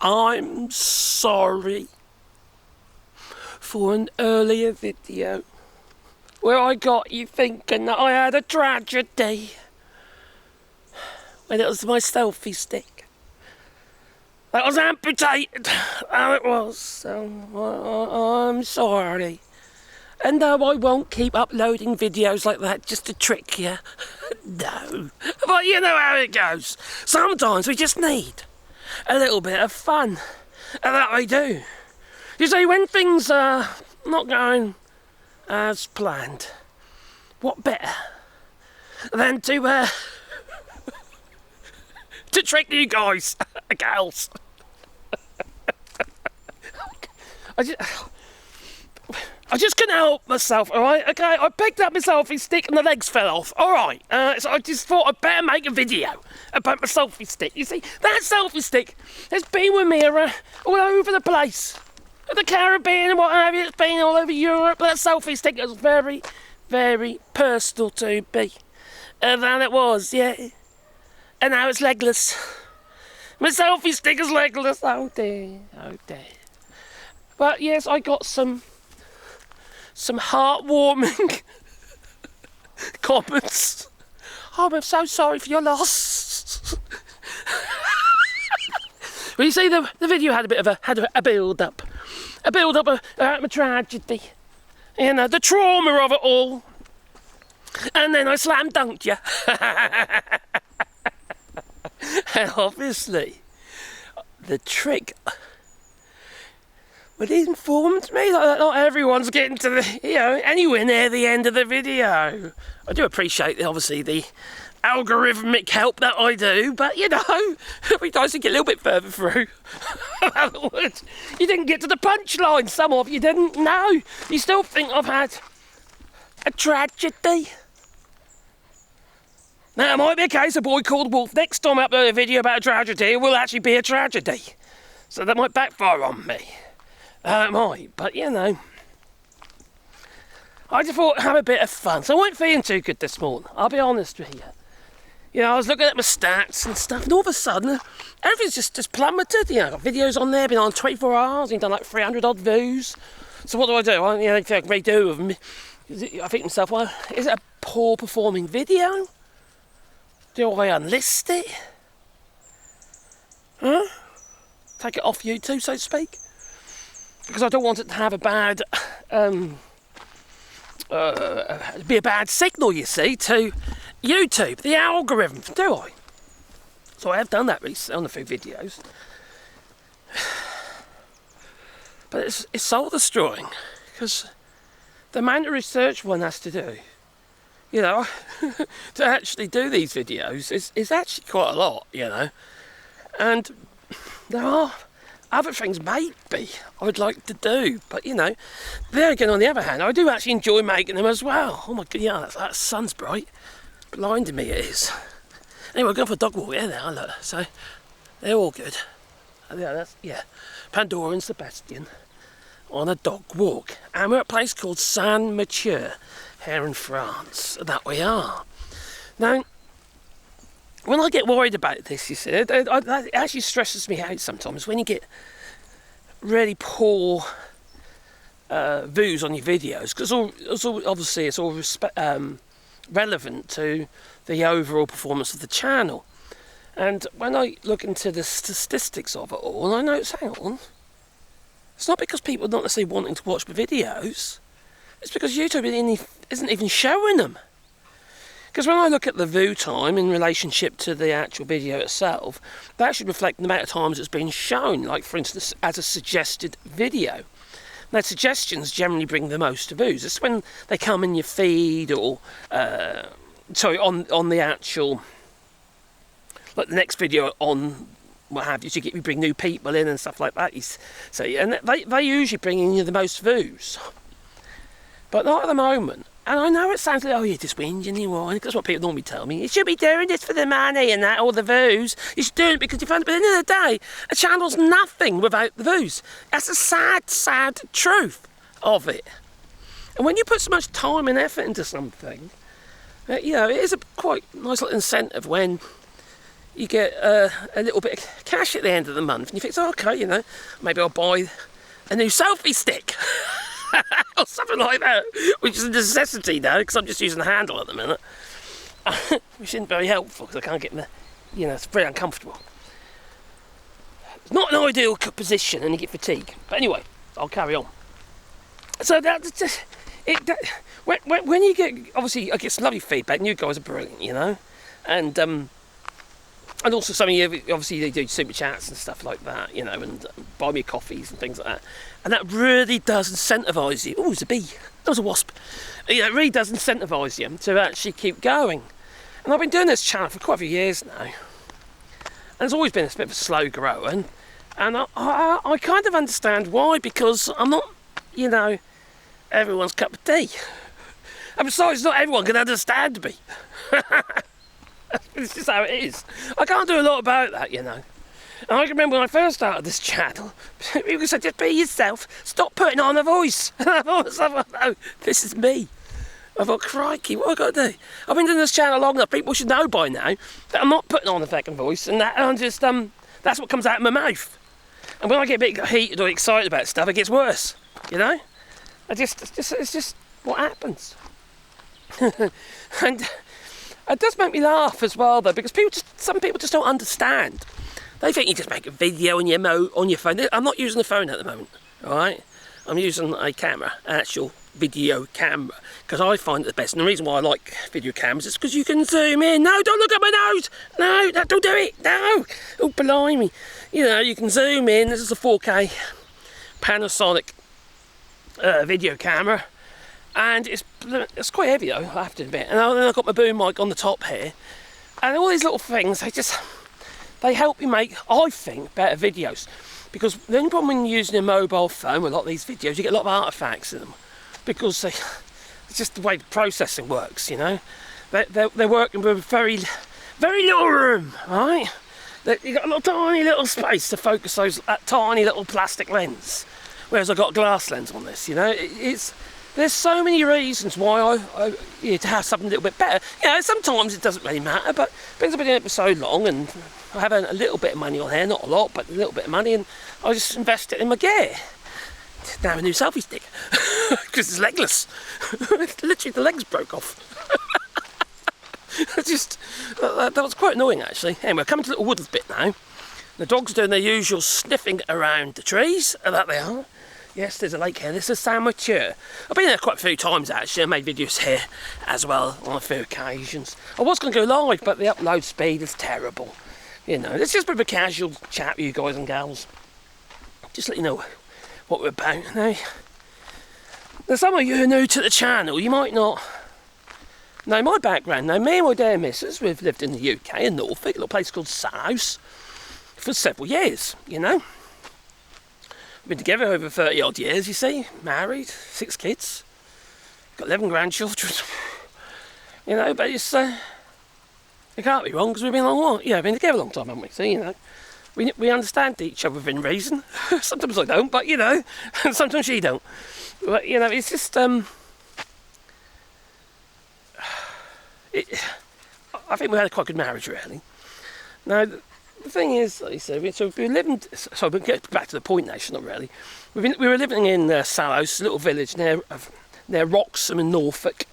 I'm sorry for an earlier video where I got you thinking that I had a tragedy when it was my selfie stick that was amputated. How it was. So I'm sorry. And no, I won't keep uploading videos like that just to trick you. No. But you know how it goes. Sometimes we just need a little bit of fun. And that I do. You see, when things are not going as planned, what better than to trick you guys, gals. I just couldn't help myself, alright? Okay, I picked up my selfie stick and the legs fell off, alright? So I just thought I'd better make a video about my selfie stick. You see, that selfie stick has been with me all over the place. The Caribbean and what have you, it's been all over Europe. That selfie stick was very, very personal to me. And then it was, yeah. And now it's legless. My selfie stick is legless. Oh dear, oh dear. But yes, I got some heartwarming comments. Oh, I'm so sorry for your loss. Well, you see, the video had a bit of a build-up. A build-up about my tragedy. You know, the trauma of it all. And then I slam dunked you. And obviously, the trick... But it informed me that not everyone's getting to the, anywhere near the end of the video. I do appreciate, obviously, the algorithmic help that I do, but, it'd be nice to get a little bit further through. In other words, you didn't get to the punchline, some of you didn't. No, you still think I've had a tragedy. Now, it might be a case of boy called wolf. Next time I upload a video about a tragedy, it will actually be a tragedy. So that might backfire on me. It might, but I just thought I'd have a bit of fun. So I wasn't feeling too good this morning, I'll be honest with you. I was looking at my stats and stuff, and all of a sudden, everything's just plummeted. I've got videos on there, been on 24 hours, and done like 300 odd views. So what do? I think I can redo them. I think to myself, well, is it a poor performing video? Do I unlist it? Huh? Take it off YouTube, so to speak? Because I don't want it to have a bad, be a bad signal, you see, to YouTube, the algorithm, do I? So I have done that recently on a few videos. But it's soul destroying, because the amount of research one has to do, to actually do these videos is actually quite a lot, And there are other things maybe I would like to do, but there again, on the other hand, I do actually enjoy making them as well. Oh my god, that sun's bright, blinding me it is. Anyway, we're going for a dog walk. Yeah, they are, look. So they're all good. Pandora and Sebastian on a dog walk, and we're at a place called Saint-Mathieu here in France. That we are. Now, when I get worried about this, you see, it actually stresses me out sometimes when you get really poor views on your videos, because obviously it's all relevant to the overall performance of the channel. And when I look into the statistics of it all, I notice, hang on, it's not because people are not necessarily wanting to watch the videos, it's because YouTube isn't even showing them. Because when I look at the view time in relationship to the actual video itself, that should reflect the amount of times it's been shown, like for instance as a suggested video. Now suggestions generally bring the most views. It's when they come in your feed or, on the actual, like the next video on what have you, so you bring new people in and stuff like that. So, and they usually bring in you the most views. But not at the moment. And I know it sounds like, you're just whinging, you are. That's what people normally tell me. You should be doing this for the money and that, or the views. You should do it because you find, but at the end of the day, a channel's nothing without the views. That's the sad, sad truth of it. And when you put so much time and effort into something, it is a quite nice little incentive when, you get a little bit of cash at the end of the month, and you think, oh, okay, you know, maybe I'll buy a new selfie stick or something like that, which is a necessity now because I'm just using the handle at the minute, which isn't very helpful because I can't get the, you know, it's very uncomfortable. It's not an ideal position and you get fatigue. But anyway, I'll carry on. So that's just it. When you get, obviously, I get some lovely feedback. And you guys are brilliant, you know, and also some of you, obviously, they do super chats and stuff like that, you know, and buy me coffees and things like that. And that really does incentivise you. Oh, it's a bee. That was a wasp. Yeah, it really does incentivise you to actually keep going. And I've been doing this channel for quite a few years now. And it's always been a bit of a slow grower. And I kind of understand why, because I'm not, you know, everyone's cup of tea. And besides, not everyone can understand me. It's just how it is. I can't do a lot about that, you know. And I can remember when I first started this channel, people said, just be yourself, stop putting on a voice. And I thought, no, this is me. I thought, crikey, what have I got to do? I've been doing this channel long enough, people should know by now that I'm not putting on a fucking voice, and that I'm just, that's what comes out of my mouth. And when I get a bit heated or excited about stuff, it gets worse, you know? It's just what happens. And it does make me laugh as well, though, because some people just don't understand. They think you just make a video on your phone. I'm not using the phone at the moment, all right? I'm using a camera, an actual video camera, because I find it the best. And the reason why I like video cameras is because you can zoom in. No, don't look at my nose. No, don't do it. No. Oh, blimey. You know, you can zoom in. This is a 4K Panasonic video camera. And it's quite heavy, though, I have to admit. And then I've got my boom mic on the top here. And all these little things, they help you make, I think, better videos. Because the only problem when you're using a mobile phone with a lot of these videos, you get a lot of artifacts in them. Because it's just the way the processing works, you know. They're working with very little room, right? You've got a little tiny little space to focus that tiny little plastic lens. Whereas I've got a glass lens on this, you know. There's so many reasons why to have something a little bit better. You know, sometimes it doesn't really matter, but because I've been doing it for so long and I have a little bit of money on here, not a lot, but a little bit of money, and I just invest it in my gear. Now a new selfie stick, because it's legless. Literally the legs broke off. That was quite annoying, actually. Anyway, coming to the little woods bit now. The dogs are doing their usual sniffing around the trees, and that they are. Yes, there's a lake here. This is San Mature. I've been there quite a few times, actually. I made videos here as well on a few occasions. I was going to go live, but the upload speed is terrible. You know, it's just a bit of a casual chat with you guys and gals. Just let you know what we're about. Now some of you who are new to the channel, you might not know my background. Now, me and my dear missus, we've lived in the UK, in Norfolk, a little place called Sorreeee, for several years, you know. We've been together over 30 odd years, you see, married, 6 kids, got 11 grandchildren, you know, but it's, it can't be wrong because we've been been together a long time, haven't we? So, you know, we understand each other within reason. Sometimes I don't, but, you know, sometimes she don't. But, you know, it's just, I think we had a quite good marriage, really. Now, the thing is, like I said, so we're living. So we'll get back to the point now. Not really. We were living in Sallows, a little village near Wroxham in Norfolk,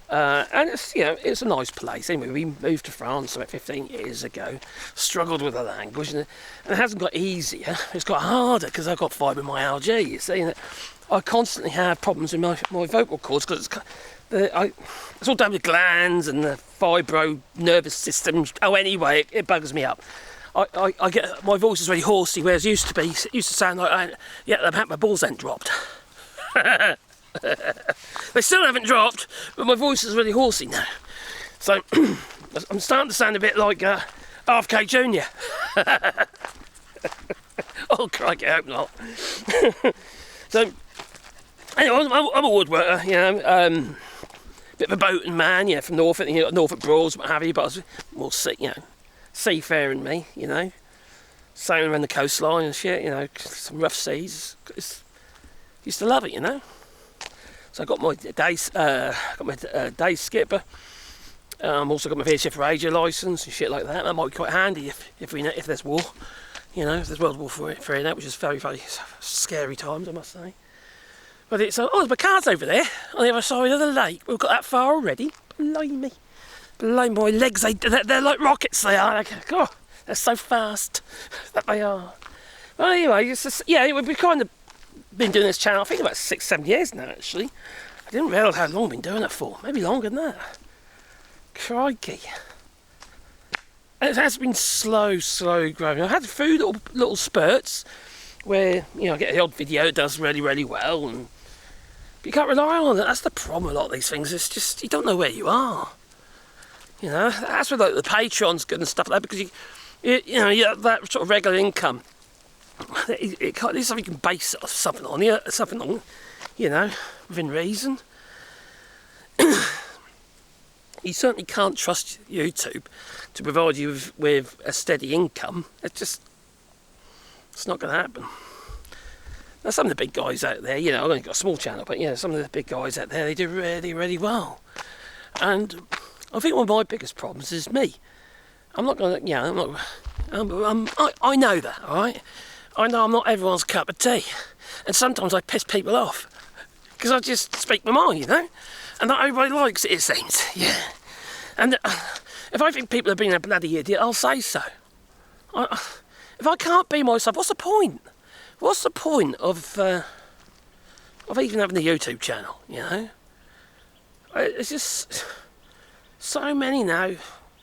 and it's, you know, it's a nice place. Anyway, we moved to France about 15 years ago. Struggled with the language, and it hasn't got easier. It's got harder because I've got fibromyalgia. You see, and I constantly have problems with my vocal cords because it's all down with glands and the fibro nervous system. Oh, anyway, it buggers me up. I get, my voice is really horsey, whereas it used to sound like, my balls ain't dropped. They still haven't dropped, but my voice is really horsey now. So, I'm starting to sound a bit like RFK Jr. Oh, crikey, I hope not. So, anyway, I'm a woodworker, you know, bit of a boating man, you know, from Norfolk, you know, Norfolk Broads, what have you, but I was more, you know, seafaring me, you know, sailing around the coastline and shit, you know, some rough seas. Used to love it, you know. So I got my day skipper, Also got my VHF radio licence and shit like that. That might be quite handy if there's war. You know, if there's World War III now, which is very, very scary times, I must say. But it's, there's my car's over there, on the other side of the lake. We've got that far already. Blimey. Blimey, my legs, they're like rockets, they are. God, they're so fast that they are. Well, anyway, it's just, yeah, we've kind of been doing this channel, I think about 6-7 years now, actually. I didn't realise how long I've been doing it for. Maybe longer than that. Crikey. It has been slow growing. I've had a few little spurts where, you know, I get the odd video that does really, really well, and you can't rely on it. That's the problem with a lot of these things. It's just, you don't know where you are. You know, that's where like the Patreon's good and stuff like that, because you know, that sort of regular income, it can't, there's something you can base something on, you know, within reason. You certainly can't trust YouTube to provide you with a steady income. It's not going to happen. Now, some of the big guys out there, you know, I've only got a small channel, but you know, some of the big guys out there, they do really, really well. And I think one of my biggest problems is me. I'm not going to, yeah, I know that, all right? I know I'm not everyone's cup of tea. And sometimes I piss people off. Because I just speak my mind, you know? And not everybody likes it, it seems, yeah. And if I think people are being a bloody idiot, I'll say so. If I can't be myself, what's the point? What's the point of even having a YouTube channel, you know? It's just so many now.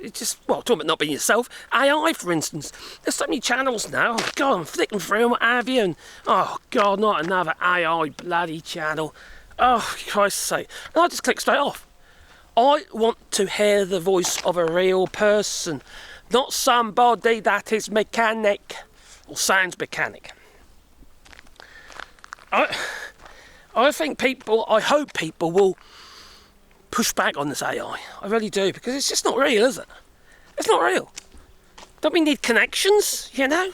It's just, well, talking about not being yourself. AI, for instance. There's so many channels now. Oh, God, I'm flicking through and what have you. And, oh, God, not another AI bloody channel. Oh, for Christ's sake. And I just click straight off. I want to hear the voice of a real person. Not somebody that is mechanic. Or sounds mechanic. I think people, I hope people will push back on this AI. I really do, because it's just not real, is it? It's not real. Don't we need connections, you know?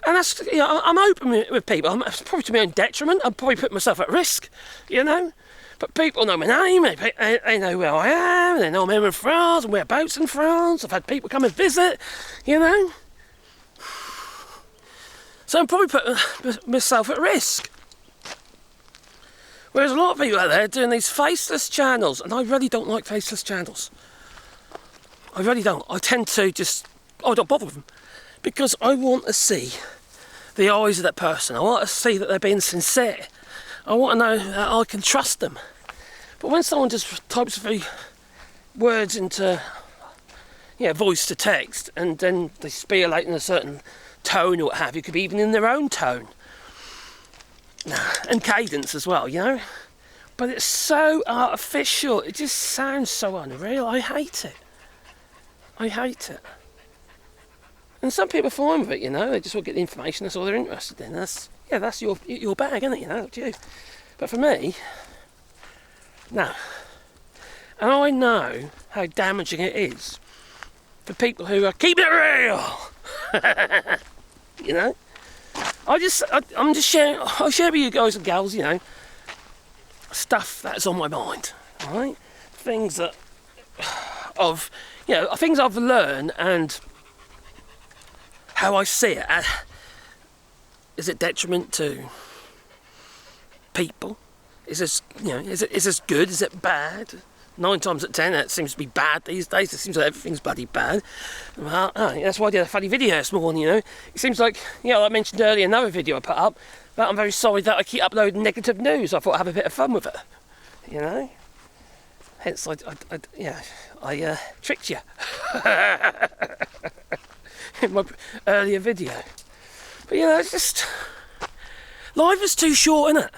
And that's, you know, I'm open with people. It's probably to my own detriment. I'm probably putting myself at risk, you know? But people know my name, they know where I am, they know I'm in France and whereabouts in France. I've had people come and visit, you know? So I'm probably putting myself at risk. Whereas a lot of people out there doing these faceless channels, and I really don't like faceless channels. I really don't. I tend to just, I don't bother with them. Because I want to see the eyes of that person. I want to see that they're being sincere. I want to know that I can trust them. But when someone just types a few words into, yeah, voice to text, and then they spiel out in a certain tone or what have you, could be even in their own tone. And cadence as well, you know? But it's so artificial. It just sounds so unreal. I hate it. I hate it. And some people are fine with it, you know? They just want to get the information, that's all they're interested in. That's your bag, isn't it? You know, it's you. But for me, no. And I know how damaging it is for people who are keeping it real. You know? I'm just sharing, I'll share with you guys and gals, you know, stuff that's on my mind, alright? Things that, things I've learned and how I see it. Is it detriment to people? Is this, you know, is this good? Is it bad? 9 times out of 10, it seems to be bad these days. It seems like everything's bloody bad. Well, that's why I did a funny video this morning, you know. It seems like, you know, I mentioned earlier another video I put up, but I'm very sorry that I keep uploading negative news. I thought I'd have a bit of fun with it, you know. Hence, I tricked you in my earlier video. But, you know, it's just, life is too short, isn't it?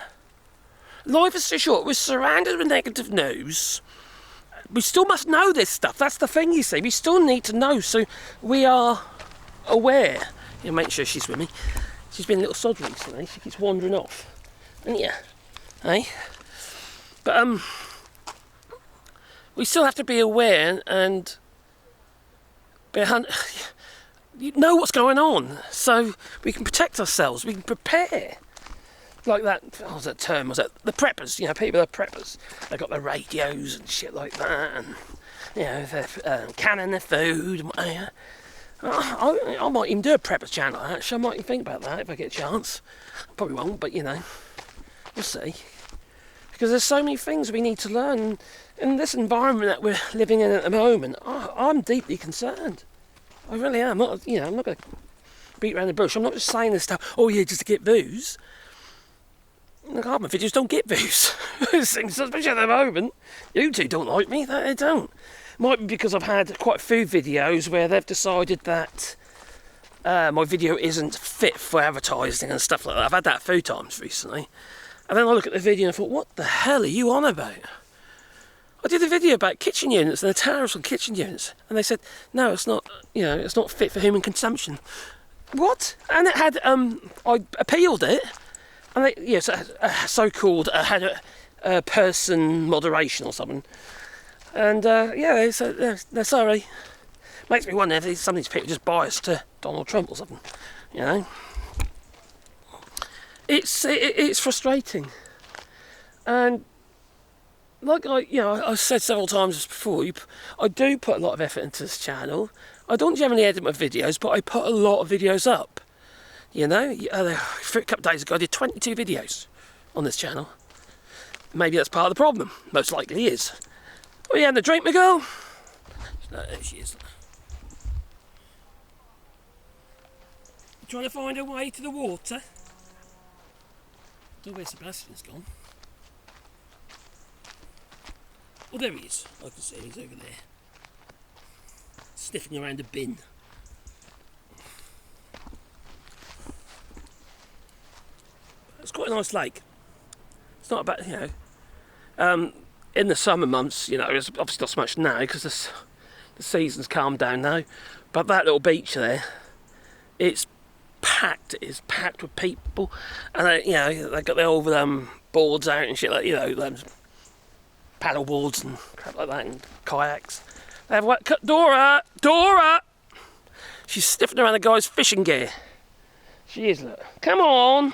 Life is too short. We're surrounded with negative news. We still must know this stuff. That's the thing, you see. We still need to know, so we are aware. You know, make sure she's with me. She's been a little sod recently. She keeps wandering off. And yeah, eh? But we still have to be aware and know what's going on, so we can protect ourselves. We can prepare. Like that, what was that term? Was that the preppers? You know, people are preppers. They got their radios and shit like that, and you know, they're canning their food. I might even do a prepper channel, actually. I might even think about that if I get a chance. Probably won't, but you know, we'll see. Because there's so many things we need to learn. In this environment that we're living in at the moment, I'm deeply concerned. I really am. I'm not going to beat around the bush. I'm not just saying this stuff, oh yeah, just to get views. Look, half my videos don't get views. Especially at the moment. You two don't like me, they don't. Might be because I've had quite a few videos where they've decided that my video isn't fit for advertising and stuff like that. I've had that a few times recently. And then I look at the video and I thought, what the hell are you on about? I did a video about kitchen units and the tariffs on kitchen units. And they said, no, it's not, you know, it's not fit for human consumption. What? And it had, I appealed it. And they, yes, so-called, had a person moderation or something. And yeah, they said, they're sorry. Makes me wonder if some of these people just biased to Donald Trump or something, you know. It's frustrating. And like I've said several times before, I do put a lot of effort into this channel. I don't generally edit my videos, but I put a lot of videos up. You know, a couple of days ago I did 22 videos on this channel. Maybe that's part of the problem. Most likely is. Oh, you having a drink, Miguel? No, there she is. You trying to find a way to the water? I don't know where Sebastian's gone. Oh, there he is. I can see him. He's over there. Sniffing around a bin. It's quite a nice lake. It's not about, you know, in the summer months, you know, it's obviously not so much now because the season's calmed down now. But that little beach there, it's packed. It's packed with people, and they, you know, they got their old boards out and shit, like, you know, paddle boards and crap like that, and kayaks. They have what? Dora, she's sniffing around the guy's fishing gear. She is. Look, come on.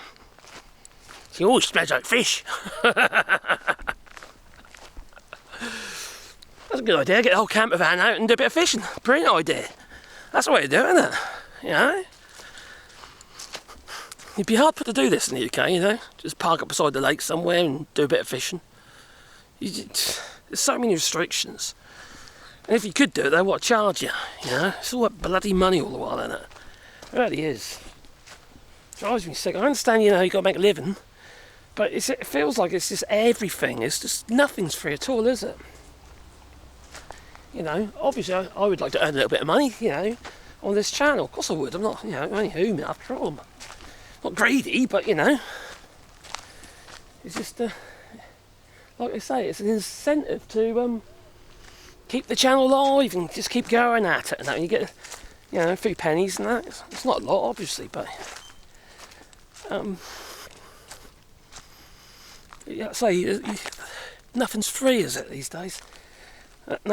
She always smells like fish. That's a good idea. Get the whole camper van out and do a bit of fishing. Brilliant idea. That's the way to do it, isn't it? You know? It'd be hard put to do this in the UK, you know? Just park up beside the lake somewhere and do a bit of fishing. There's so many restrictions. And if you could do it, they want to charge you, you know? It's all that bloody money all the while, isn't it? It really is. It drives me sick. I understand, you know, you've got to make a living. But it feels like it's just everything. It's just nothing's free at all, is it? You know, obviously I would like to earn a little bit of money, you know, on this channel. Of course I would. I'm not, you know, I'm only human after all. I'm not greedy, but, you know, it's just, like I say, it's an incentive to keep the channel alive and just keep going at it. And that, you get, you know, a few pennies and that. It's not a lot, obviously, but yeah, say nothing's free, is it, these days?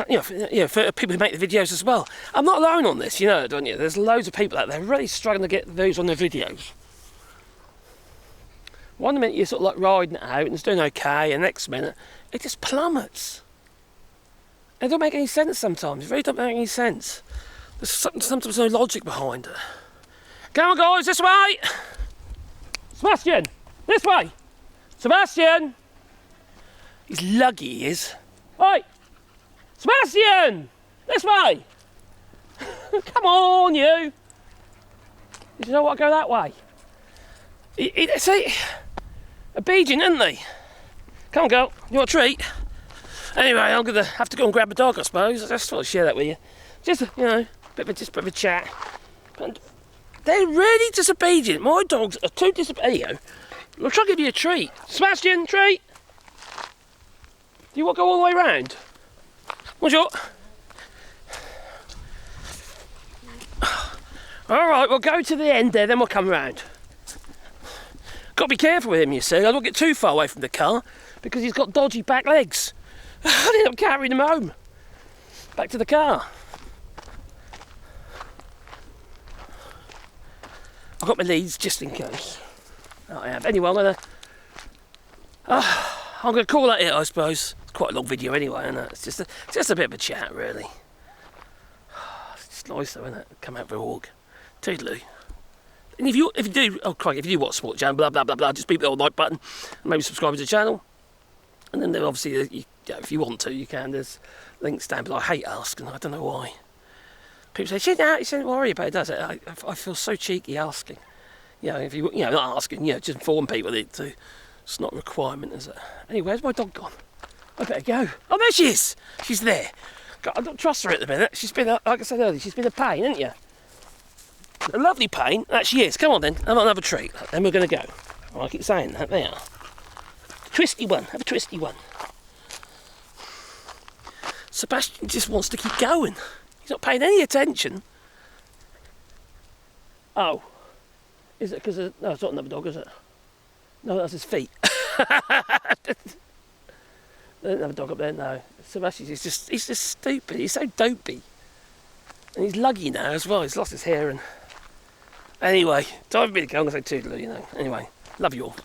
You know, for people who make the videos as well. I'm not alone on this, you know, don't you? There's loads of people out there really struggling to get views on their videos. One minute you're sort of like riding it out and it's doing okay, and next minute it just plummets. It don't make any sense sometimes. It really don't make any sense. There's sometimes no logic behind it. Come on, guys, this way! Sebastian, this way! Sebastian! He's luggy, he is. Oi! Sebastian! This way! Come on, you! Did you know what? Go that way. See, obedient, isn't they? Come on, girl. You want a treat? Anyway, I'm gonna have to go and grab a dog, I suppose. I just thought I'd share that with you. Just, you know, bit of a chat. But they're really disobedient. My dogs are too disobedient. I'll try to give you a treat. Sebastian, treat! Do you want to go all the way round? Bonjour. Alright, we'll go to the end there, then we'll come round. Got to be careful with him, you see. I don't get too far away from the car because he's got dodgy back legs. I ended up carrying him home. Back to the car. I've got my leads just in case. I have. Anyway, I'm gonna call that it, I suppose. quite a long video anyway, isn't it? It's just a bit of a chat, really. It's just nice though, isn't it? Come out for a walk. Toodaloo. And if you do, oh crikey, if you do watch Sport Channel, blah blah blah blah, just beat the old like button and maybe subscribe to the channel. And then there obviously, if you want to, you can. There's links down below. I hate asking. I don't know why. People say, you shouldn't worry about it, does it? I feel so cheeky asking. If you not asking, just inform people that it's not a requirement, is it? Anyway, where's my dog gone? I better go. Oh, there she is. She's there. God, I don't trust her at the minute. She's been, like I said earlier, she's been a pain, hasn't you? A lovely pain. That she is. Come on then. Have another treat. Then we're going to go. I keep saying that. There. Twisty one. Have a twisty one. Sebastian just wants to keep going. He's not paying any attention. Oh. Is it because no, it's not another dog, is it? No, that's his feet. There's another dog up there, no. Sebastian, he's just stupid. He's so dopey. And he's luggy now as well. He's lost his hair and... Anyway, time for me to go. I'm going to say toodaloo, Anyway, love you all.